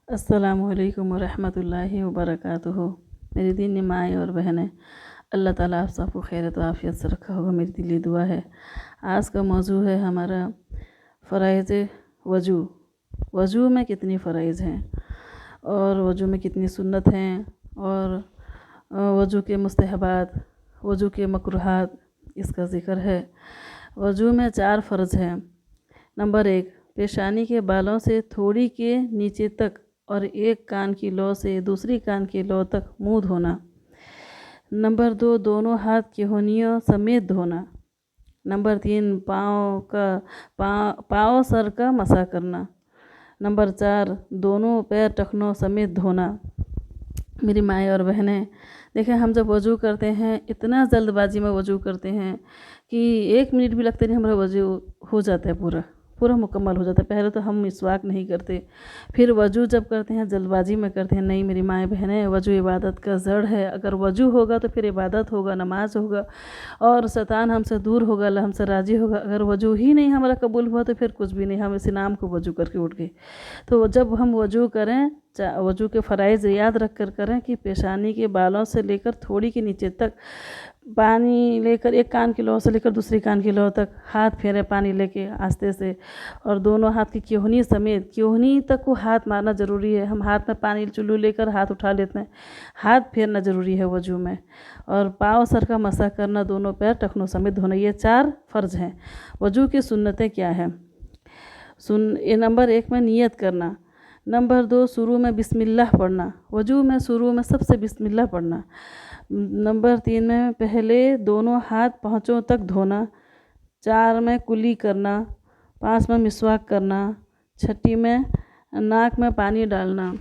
السلام علیکم ورحمۃ اللہ وبرکاتہ۔ میری دینی مائیں اور بہنیں، اللہ تعالیٰ آپ سب کو خیرت و عافیت سے رکھا ہوگا، میری دلی دعا ہے۔ آج کا موضوع ہے ہمارا فرائض وضو۔ وضو میں کتنی فرائض ہیں اور وضو میں کتنی سنت ہیں، اور وضو کے مستحبات، وضو کے مکروہات، اس کا ذکر ہے۔ وضو میں 4 فرض ہیں۔ نمبر 1، پیشانی کے بالوں سے تھوڑی کے نیچے تک اور ایک کان کی لو سے دوسری کان کی لو تک منہ دھونا۔ نمبر 2، دونوں ہاتھ کی ہونیوں سمیت دھونا۔ نمبر 3، پاؤں سر کا مسح کرنا۔ نمبر 4، دونوں پیر ٹخنوں سمیت دھونا۔ میری مائیں اور بہنیں، دیکھیں ہم جب وضو کرتے ہیں اتنا جلد بازی میں وضو کرتے ہیں کہ 1 منٹ بھی لگتے نہیں، ہمارا وضو ہو جاتا ہے، پورا مکمل ہو جاتا ہے۔ پہلے تو ہم مسواک نہیں کرتے، پھر وضو جب کرتے ہیں جلد بازی میں کرتے ہیں۔ نہیں میری مائیں بہنیں، وضو عبادت کا جڑ ہے۔ اگر وضو ہوگا تو پھر عبادت ہوگا، نماز ہوگا، اور شیطان ہم سے دور ہوگا، اللہ ہم سے راضی ہوگا۔ اگر وضو ہی نہیں ہمارا قبول ہوا تو پھر کچھ بھی نہیں، ہم اسی نام کو وضو کر کے اٹھ گئے۔ تو جب ہم وضو کریں، وضو کے فرائض یاد رکھ کر کریں کہ پیشانی کے بالوں سے لے کر تھوڑی کے نیچے تک پانی لے کر، ایک کان کی لو سے لے کر دوسری کان کی لو تک ہاتھ پھیرے پانی لے کے آہستہ سے، اور دونوں ہاتھ کی کہنی سمیت، کہنی تک کو ہاتھ مارنا ضروری ہے۔ ہم ہاتھ میں پانی چلو لے کر ہاتھ اٹھا لیتے ہیں، ہاتھ پھیرنا ضروری ہے وضو میں، اور پاؤں سر کا مسح کرنا، دونوں پیر ٹخنوں سمیت دھونا۔ یہ 4 فرض ہیں۔ وضو کی سنتیں کیا ہیں؟ نمبر 1 میں نیت کرنا۔ نمبر 2، شروع میں بسم اللہ پڑھنا۔ وضو میں شروع میں سب سے بسم اللہ پڑھنا۔ نمبر 3 میں پہلے دونوں ہاتھ پہنچوں تک دھونا۔ 4 میں کلی کرنا۔ 5 میں مسواک کرنا۔ 6 میں ناک میں پانی ڈالنا۔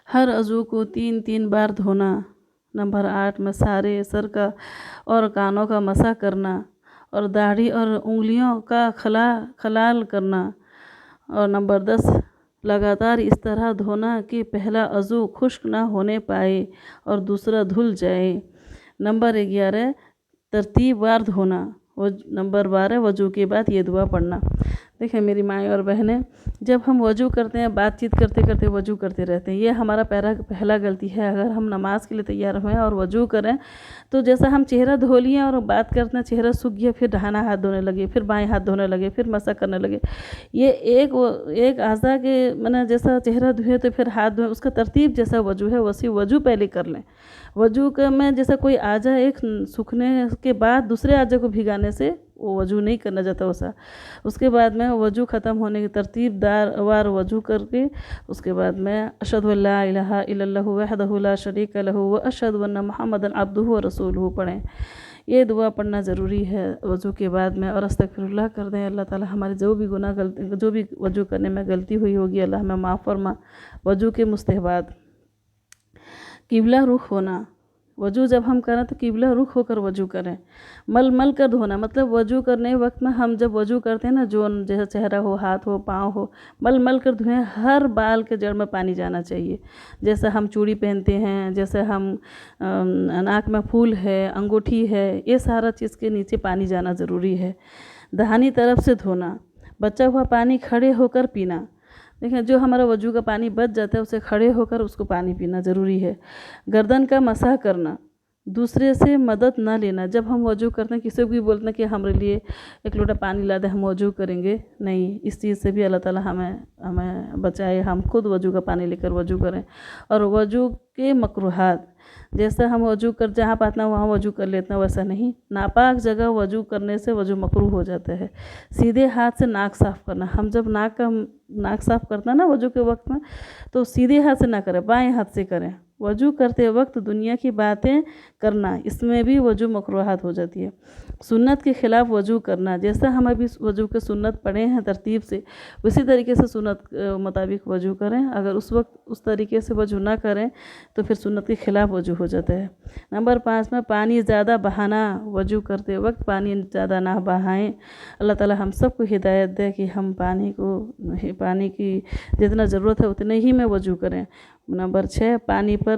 ہر عضو کو 3 بار دھونا۔ نمبر 8 میں سارے سر کا اور کانوں کا مسح کرنا، اور داڑھی اور انگلیوں کا خلال کرنا۔ اور نمبر 10، لگاتار اس طرح دھونا کہ پہلا عضو خشک نہ ہونے پائے اور دوسرا دھل جائے۔ نمبر 11، ترتیب وار دھونا۔ نمبر 12، وضو کے بعد یہ دعا پڑھنا۔ دیکھیں میری مائیں اور بہنیں، جب ہم وضو کرتے ہیں بات چیت کرتے کرتے وضو کرتے رہتے ہیں، یہ ہمارا پہلا غلطی ہے۔ اگر ہم نماز کے لیے تیار ہوئیں اور وضو کریں تو جیسا ہم چہرہ دھو لیے اور بات کرتے ہیں، چہرہ سوکھ گیا، پھر دہنا ہاتھ دھونے لگے، پھر بائیں ہاتھ دھونے لگے، پھر مسح کرنے لگے۔ یہ ایک اعضاء کے جیسا چہرہ دھوئے تو پھر ہاتھ دھوئیں، اس کا ترتیب جیسا وضو ہے ویسی وضو پہلے کر لیں۔ وضو میں جیسا کوئی اعضاء ایک سوکھنے کے بعد دوسرے اعضاء کو بھگانے سے وہ وضو نہیں کرنا جاتا ویسا۔ اس کے بعد میں وضو ختم ہونے کی ترتیب دار وار وضو کر کے، اس کے بعد میں اشہد ان لا الہ الا اللہ وحدہ لا شریک لہ واشہد ان محمدا عبدہ ورسولہ پڑھیں۔ یہ دعا پڑھنا ضروری ہے وضو کے بعد میں، اور استغفر اللہ کر دیں۔ اللہ تعالیٰ ہمارے جو بھی وضو کرنے میں غلطی ہوئی ہوگی اللہ ہمیں معاف فرما۔ وضو کے مستحبات، قبلہ رخ ہونا۔ وضو جب ہم کریں تو قبلہ رخ ہو کر وضو کریں۔ مل کر دھونا، مطلب وضو کرنے وقت میں ہم جب وضو کرتے ہیں نا، جو جیسے چہرہ ہو، ہاتھ ہو، پاؤں ہو، مل کر دھوئیں۔ ہر بال کے جڑ میں پانی جانا چاہیے۔ جیسے ہم چوڑی پہنتے ہیں، جیسے ہم ناک میں پھول ہے، انگوٹھی ہے، یہ سارا چیز کے نیچے پانی جانا ضروری ہے۔ دہانی طرف سے دھونا۔ بچا ہوا پانی کھڑے ہو کر پینا۔ دیکھیں جو ہمارا وضو کا پانی بچ جاتا ہے اسے کھڑے ہو کر اس کو پانی پینا ضروری ہے۔ گردن کا مسح کرنا، دوسرے سے مدد نہ لینا۔ جب ہم وضو کرتے ہیں کسی کو بھی بولتے ہیں کہ ہمارے لیے 1 لوٹا پانی لا دے، ہم وضو کریں گے، نہیں، اس چیز سے بھی اللہ تعالیٰ ہمیں بچائے۔ ہم خود وضو کا پانی لے کر وضو کریں۔ اور وضو کے مکروہات، جیسا ہم وضو جہاں پانا وہاں وضو کر لیتے ہیں ویسا نہیں۔ ناپاک جگہ وضو کرنے سے وضو مکروہ ہو جاتا ہے۔ سیدھے ہاتھ سے ناک صاف کرنا۔ ہم جب ناک صاف کرتے ہیں نا وضو کے وقت میں، تو سیدھے ہاتھ سے نہ کریں، بائیں ہاتھ سے کریں۔ وضو کرتے وقت دنیا کی باتیں کرنا، اس میں بھی وضو مکروہات ہو جاتی ہے۔ سنت کے خلاف وضو کرنا، جیسا ہم ابھی وضو کے سنت پڑھے ہیں ترتیب سے، اسی طریقے سے سنت مطابق وضو کریں۔ اگر اس وقت اس طریقے سے وضو نہ کریں تو پھر سنت کے خلاف وضو ہو جاتا ہے۔ نمبر 5 میں پانی زیادہ بہانا۔ وضو کرتے وقت پانی زیادہ نہ بہائیں۔ اللہ تعالیٰ ہم سب کو ہدایت دے کہ ہم پانی کی جتنا ضرورت ہے اتنے ہی میں وضو کریں۔ نمبر 6، پانی پر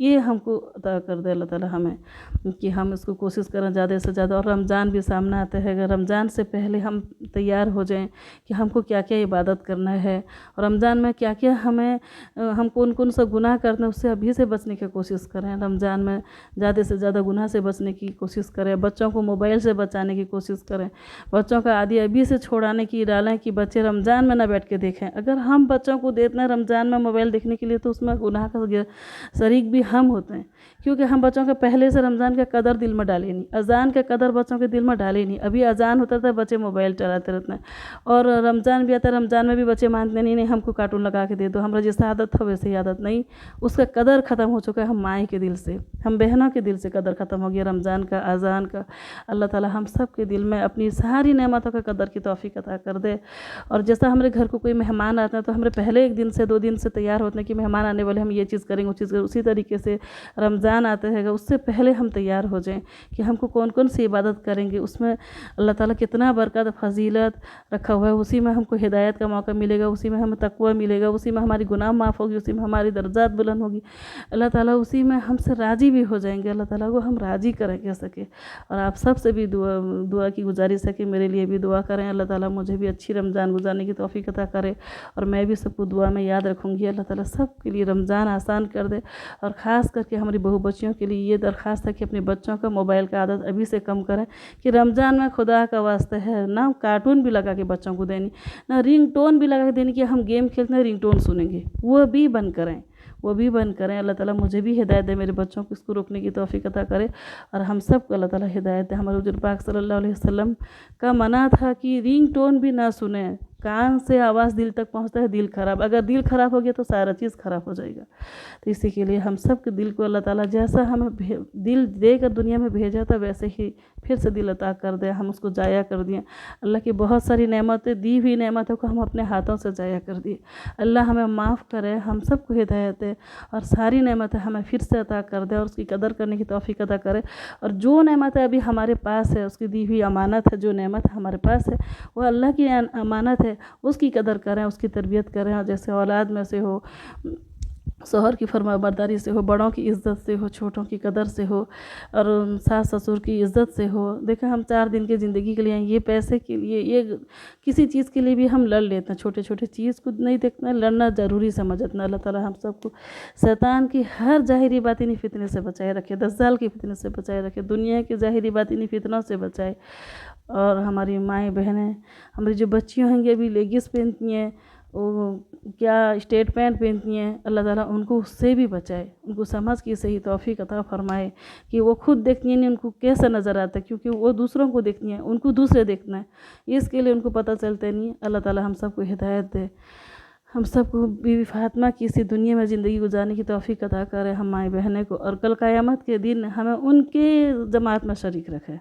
یہ ہم کو عطا کر دے اللہ تعالیٰ ہمیں کہ ہم اس کو کوشش کریں زیادہ سے زیادہ. اور رمضان بھی سامنے آتا ہے، اگر رمضان سے پہلے ہم تیار ہو جائیں کہ ہم کو کیا کیا عبادت کرنا ہے، اور رمضان میں کیا کیا ہم کون کون سا گناہ کرتے ہیں اس سے ابھی سے بچنے کی کوشش کریں. رمضان میں زیادہ سے زیادہ گناہ سے بچنے کی کوشش کریں، بچوں کو موبائل سے بچانے کی کوشش کریں، بچوں کا عادی ابھی سے چھوڑانے کی ڈالیں کہ بچے رمضان میں نہ بیٹھ کے دیکھیں. اگر ہم بچوں کو دیتے ہیں رمضان میں موبائل دیکھنے کے لیے تو اس میں گناہ کا شریک بھی ہم ہوتے ہیں، کیونکہ ہم بچوں کے پہلے سے رمضان کا قدر دل میں ڈالے نہیں، اذان کا قدر بچوں کے دل میں ڈالے نہیں. ابھی اذان ہوتا تھا بچے موبائل چلاتے رہتے ہیں، اور رمضان بھی آتا ہے، رمضان میں بھی بچے مانتے نہیں ہم کو کارٹون لگا کے دے دو، ہمارا جیسا عادت تھا ویسے ہی عادت نہیں. اس کا قدر ختم ہو چکا ہے ہم مائیں کے دل سے، ہم بہنوں کے دل سے قدر ختم ہو گیا رمضان کا، اذان کا. اللہ تعالیٰ ہم سب کے دل میں اپنی ساری نعمتوں کا قدر کی توفیق عطا کر دے. اور جیسا ہمارے گھر کو کوئی مہمان آتا ہے تو ہمارے پہلے 1 دن سے 2 دن سے تیار ہوتے ہیں کہ مہمان آنے والے، ہم یہ چیز کریں گے وہ چیز کریں. اسی طریقے سے رمضان آتا ہے اس سے پہلے ہم تیار ہو جائیں کہ ہم کو کون کون سی عبادت کریں گے، اس میں اللہ تعالیٰ کتنا برکت فضیلت رکھا ہوا ہے. اسی میں ہم کو ہدایت کا موقع ملے گا، اسی میں ہمیں تقوی ملے گا، اسی میں ہماری گناہ معاف ہوگی، اسی میں ہماری درجات بلند ہوگی. اللہ تعالیٰ اسی میں ہم سے راضی بھی ہو جائیں گے. اللہ تعالیٰ کو ہم راضی کریں کر سکے. اور آپ سب سے بھی دعا کی گزارش ہے کہ میرے لیے بھی دعا کریں، اللہ تعالیٰ مجھے بھی اچھی رمضان گزارنے کی توفیق عطا کرے، اور میں بھی سب کو دعا میں یاد رکھوں گی. اللہ تعالیٰ سب کے لیے رمضان آسان کر دے. اور خاص کر کے ہماری بہو بچیوں کے لیے یہ درخواست ہے کہ اپنے بچوں کا موبائل کا عادت ابھی سے کم کریں، کہ رمضان میں خدا کا واسطہ ہے نہ کارٹون بھی لگا کے بچوں کو دینی، نہ رنگ ٹون بھی لگا کے دینی کہ ہم گیم کھیلتے ہیں رنگ ٹون سنیں گے، وہ بھی بند کریں، وہ بھی بند کریں. اللہ تعالیٰ مجھے بھی ہدایت دے، میرے بچوں کو اس کو روکنے کی توفیق عطا کرے، اور ہم سب کو اللہ تعالیٰ ہدایت دے. ہمارے حضور پاک صلی اللہ علیہ وسلم کا منع تھا کہ رنگ ٹون بھی نہ سنیں، کان سے آواز دل تک پہنچتا ہے دل خراب، اگر دل خراب ہو گیا تو سارا چیز خراب ہو جائے گا. تو اسی کے لیے ہم سب کے دل کو اللہ تعالیٰ جیسا ہمیں دل دے کر دنیا میں بھیجا تھا ویسے ہی پھر سے دل عطا کر دے، ہم اس کو ضائع کر دیں. اللہ کی بہت ساری نعمتیں دی ہوئی نعمتوں کو ہم اپنے ہاتھوں سے ضائع کر دیے. اللہ ہمیں معاف کرے، ہم سب کو ہدایت دے، اور ساری نعمتیں ہمیں پھر سے عطا کر دے، اور اس کی قدر کرنے کی توفیق عطا کرے. اور جو نعمتیں ابھی ہمارے پاس ہے، اس کی دی ہوئی امانت ہے، جو نعمت ہمارے پاس ہے وہ اللہ کی امانت ہے، اس کی قدر کریں، اس کی تربیت کریں. اور جیسے اولاد میں سے ہو، شوہر کی فرما برداری سے ہو، بڑوں کی عزت سے ہو، چھوٹوں کی قدر سے ہو، اور ساس سسر کی عزت سے ہو. دیکھیں ہم 4 دن کی زندگی کے لیے ہیں، یہ پیسے کے لیے، یہ کسی چیز کے لیے بھی ہم لڑ لیتے ہیں، چھوٹے چھوٹے چیز کو نہیں دیکھنا ہے، لڑنا ضروری سمجھنا. اللہ تعالیٰ ہم سب کو شیطان کی ہر ظاہری باطنی فتنے سے بچائے رکھے، دجال کی فتنے سے بچائے رکھے، دنیا کی ظاہری باطنی فتنوں سے بچائے. اور ہماری مائیں بہنیں، ہماری جو بچیاں ہیں یہ ابھی لیگس پہنتی ہیں، وہ کیا اسٹیٹ پینٹ پہنتی ہیں، اللہ تعالیٰ ان کو اس سے بھی بچائے، ان کو سمجھ کی صحیح توفیق عطا فرمائے کہ وہ خود دیکھتی ہیں ان کو کیسا نظر آتا ہے، کیونکہ وہ دوسروں کو دیکھتی ہیں، ان کو دوسرے دیکھنا ہے، اس کے لیے ان کو پتہ چلتا نہیں. اللہ تعالیٰ ہم سب کو ہدایت دے، ہم سب کو بی بی فاطمہ کی اسی دنیا میں زندگی گزارنے کی توفیق عطا کرے، ہم مائیں بہنیں کو، اور کل قیامت کے دن ہمیں ان کے جماعت میں شریک رکھے،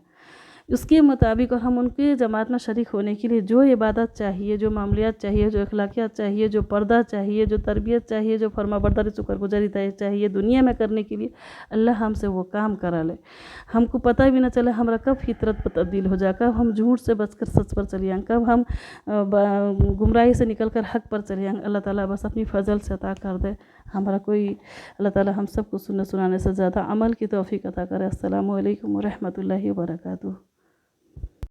اس کے مطابق. اور ہم ان کے جماعت میں شریک ہونے کے لیے جو عبادت چاہیے، جو معاملات چاہیے، جو اخلاقیات چاہیے، جو پردہ چاہیے، جو تربیت چاہیے، جو فرما برداری شکر گزاری چاہیے دنیا میں کرنے کے لیے، اللہ ہم سے وہ کام کرا لے. ہم کو پتہ بھی نہ چلے ہمارا کب فطرت پر تبدیل ہو جائے، کب ہم جھوٹ سے بچ کر سچ پر چلے آئیں، کب ہم گمراہی سے نکل کر حق پر چلے آئیں. اللہ تعالیٰ بس اپنی فضل سے عطا کر دے ہمارا کوئی. اللہ تعالیٰ ہم سب کو سننے سنانے سے زیادہ عمل کی توفیق عطا کرے. السلام علیکم ورحمۃ اللہ وبرکاتہ.